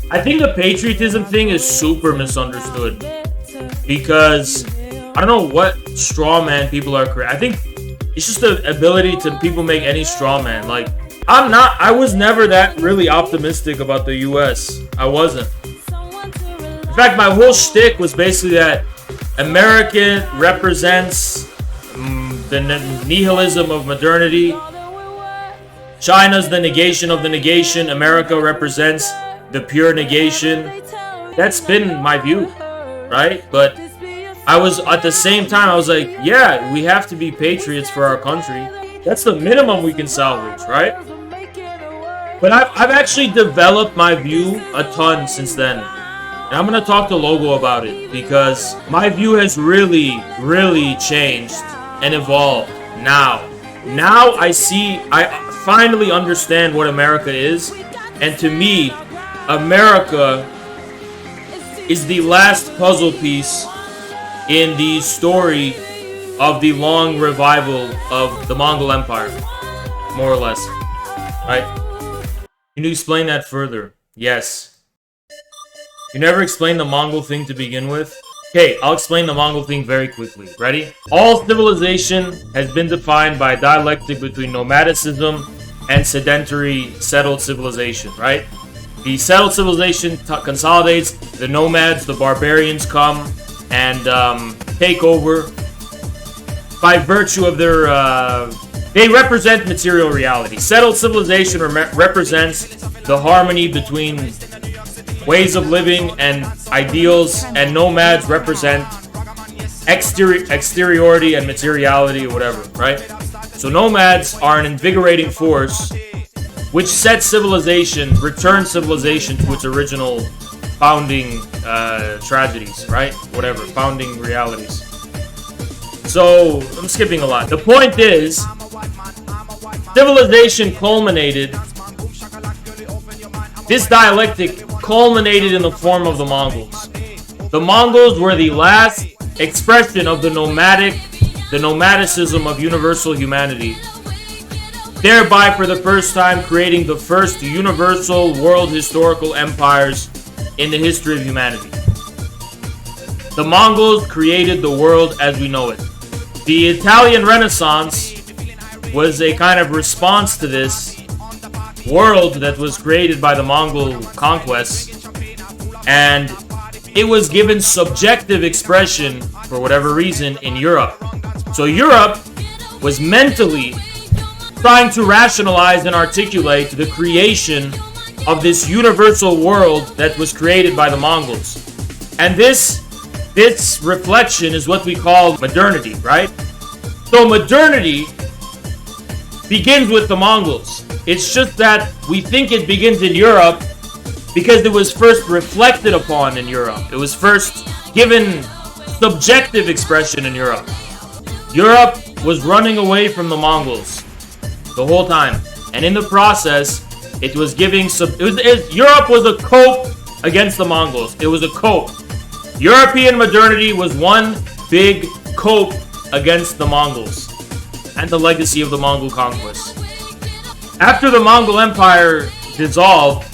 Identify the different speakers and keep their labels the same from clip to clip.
Speaker 1: I think the patriotism thing is super misunderstood because I don't know what straw man people are creating. I think it's just the ability to people make any straw man. Like, I was never that really optimistic about the US. I wasn't. In fact, my whole shtick was basically that American represents the nihilism of modernity. China's the negation of the negation. America represents the pure negation. That's been my view, right? But I was, at the same time, I was like, yeah, we have to be patriots for our country. That's the minimum we can salvage, right? But I've actually developed my view a ton since then. And I'm going to talk to Logo about it because my view has really, really changed and evolved now. Now I finally understand what America is. And to me, America is the last puzzle piece in the story of the long revival of the Mongol Empire, more or less. Right? Can you explain that further? Yes. You never explained the Mongol thing to begin with? Okay, I'll explain the Mongol thing very quickly. Ready? All civilization has been defined by a dialectic between nomadicism and sedentary settled civilization, right? The settled civilization consolidates, the nomads, the barbarians come and take over. By virtue of their, they represent material reality. Settled civilization represents the harmony between ways of living and ideals, and nomads represent exteriority and materiality or whatever, right? So nomads are an invigorating force which sets civilization, returns civilization to its original founding tragedies, right? Whatever, founding realities. So, I'm skipping a lot. The point is, civilization culminated, this dialectic culminated in the form of the Mongols. The Mongols were the last expression of the nomadicism of universal humanity, thereby for the first time creating the first universal world historical empires in the history of humanity. The Mongols created the world as we know it. The Italian Renaissance was a kind of response to this world that was created by the Mongol conquests, and it was given subjective expression for whatever reason in Europe. So Europe was mentally trying to rationalize and articulate the creation of this universal world that was created by the Mongols. And this reflection is what we call modernity, right? So modernity begins with the Mongols. It's just that we think it begins in Europe because it was first reflected upon in Europe. It was first given subjective expression in Europe. Europe was running away from the Mongols the whole time. And in the process, it was giving... Europe was a cope against the Mongols. It was a cope. European modernity was one big cope against the Mongols and the legacy of the Mongol conquest. After the Mongol Empire dissolved,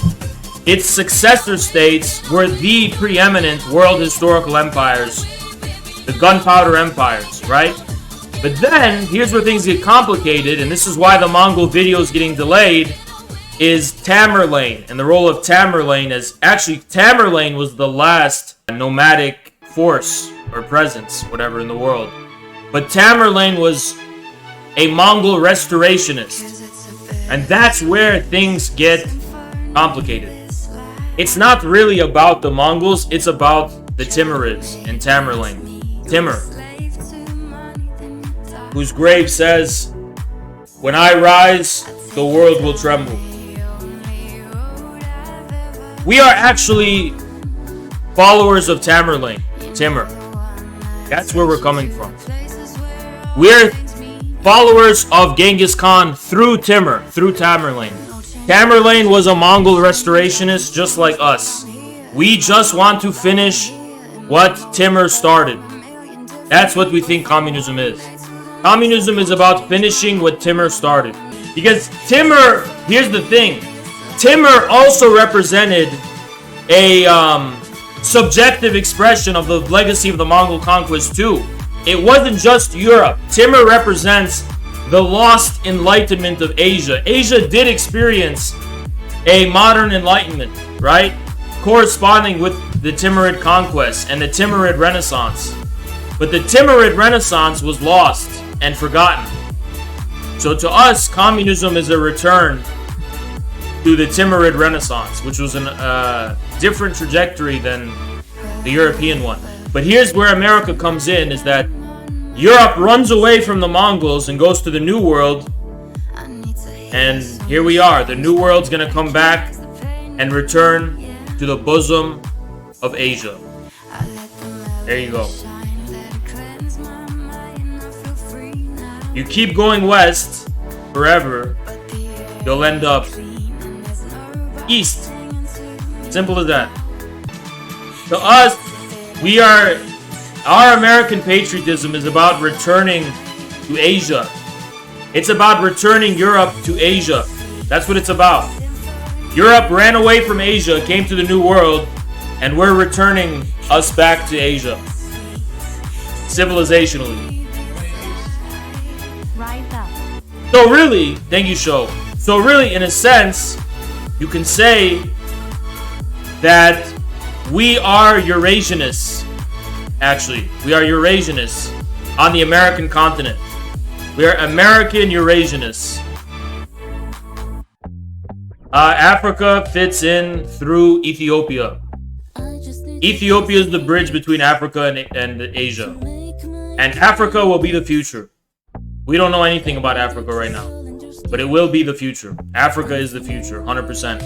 Speaker 1: its successor states were the preeminent world historical empires, the gunpowder empires, right? But then, here's where things get complicated, and this is why the Mongol video is getting delayed, is Tamerlane, and the role of Tamerlane is... Actually, Tamerlane was the last nomadic force, or presence, whatever, in the world. But Tamerlane was a Mongol restorationist. And that's where things get complicated. It's not really about the Mongols, it's about the Timurids in Tamerlane. Timur, whose grave says, "When I rise, the world will tremble." We are actually followers of Tamerlane. Timur. That's where we're coming from. We're followers of Genghis Khan through Timur, through Tamerlane. Tamerlane was a Mongol restorationist just like us. We just want to finish what Timur started. That's what we think communism is. Communism is about finishing what Timur started. Because Timur, here's the thing, Timur also represented a subjective expression of the legacy of the Mongol conquest too. It wasn't just Europe. Timur represents the lost enlightenment of Asia. Asia did experience a modern enlightenment, right? Corresponding with the Timurid conquest and the Timurid Renaissance. But the Timurid Renaissance was lost and forgotten. So to us, communism is a return to the Timurid Renaissance, which was a different trajectory than the European one. But here's where America comes in, is that Europe runs away from the Mongols and goes to the New World. And here we are. The New World's going to come back and return to the bosom of Asia. There you go. You keep going west forever, you'll end up east. Simple as that. To us, our American patriotism is about returning to Asia. It's about returning Europe to Asia. That's what it's about. Europe ran away from Asia, came to the New World, and we're returning us back to Asia. Civilizationally. So really, thank you, Sho. So really, in a sense, you can say that we are Eurasianists. Actually, we are Eurasianists on the American continent. We are American Eurasianists. Africa fits in through Ethiopia. Ethiopia is the bridge between Africa and Asia. And Africa will be the future. We don't know anything about Africa right now, but it will be the future. Africa is the future, 100%.